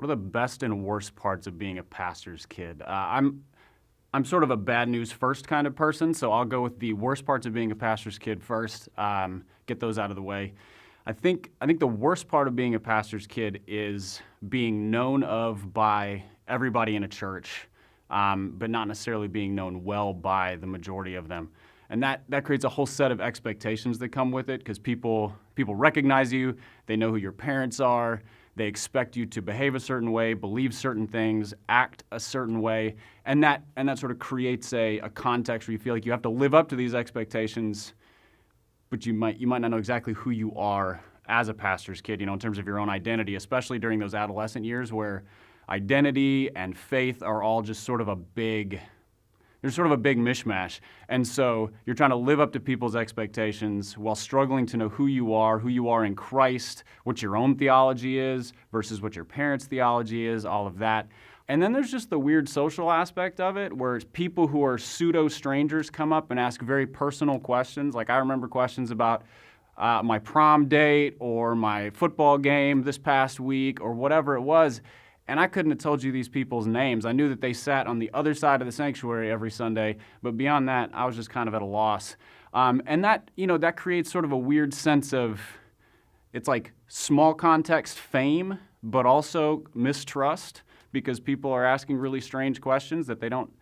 What are the best and worst parts of being a pastor's kid? I'm sort of a bad news first kind of person, so I'll go with the worst parts of being a pastor's kid first. Get those out of the way. I think the worst part of being a pastor's kid is being known of by everybody in a church, but not necessarily being known well by the majority of them. And that creates a whole set of expectations that come with it, because people recognize you, they know who your parents are, they expect you to behave a certain way, believe certain things, act a certain way, and that sort of creates a context where you feel like you have to live up to these expectations, but you might not know exactly who you are as a pastor's kid, in terms of your own identity, especially during those adolescent years where identity and faith are all just sort of a big mish-mash. And so you're trying to live up to people's expectations while struggling to know who you are in Christ, what your own theology is versus what your parents' theology is, all of that. And then there's just the weird social aspect of it, where people who are pseudo-strangers come up and ask very personal questions. Like I remember questions about my prom date or my football game this past week or whatever it was. And I couldn't have told you these people's names. I knew that they sat on the other side of the sanctuary every Sunday, but beyond that, I was just kind of at a loss. And that creates sort of a weird sense of, it's like small context fame, but also mistrust, because people are asking really strange questions that they don't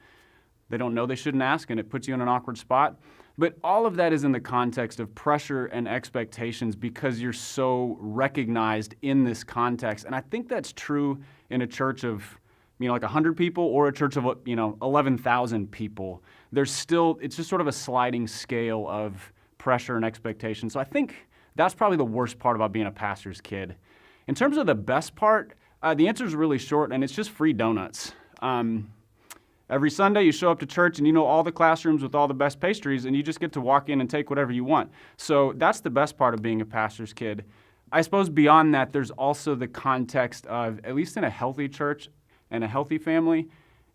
know they shouldn't ask, and it puts you in an awkward spot. But all of that is in the context of pressure and expectations because you're so recognized in this context. And I think that's true in a church of, like 100 people or a church of, 11,000 people. It's just sort of a sliding scale of pressure and expectation. So I think that's probably the worst part about being a pastor's kid. In terms of the best part, the answer is really short, and it's just free donuts. Every Sunday you show up to church and you know all the classrooms with all the best pastries, and you just get to walk in and take whatever you want. So that's the best part of being a pastor's kid. I suppose beyond that, there's also the context of, at least in a healthy church and a healthy family,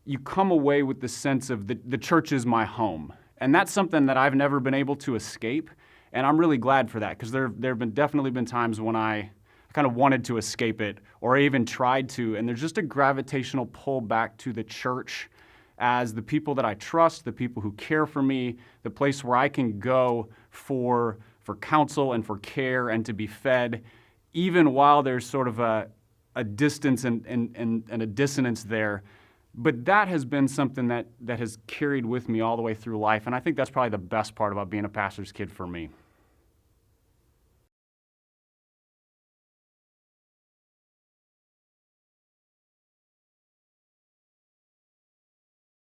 you come away with the sense of the church is my home. And that's something that I've never been able to escape, and I'm really glad for that, because there have definitely been times when I kind of wanted to escape it, or I even tried to, and there's just a gravitational pull back to the church as the people that I trust, the people who care for me, the place where I can go for counsel and for care and to be fed, even while there's sort of a distance and a dissonance there. But that has been something that has carried with me all the way through life, and I think that's probably the best part about being a pastor's kid for me.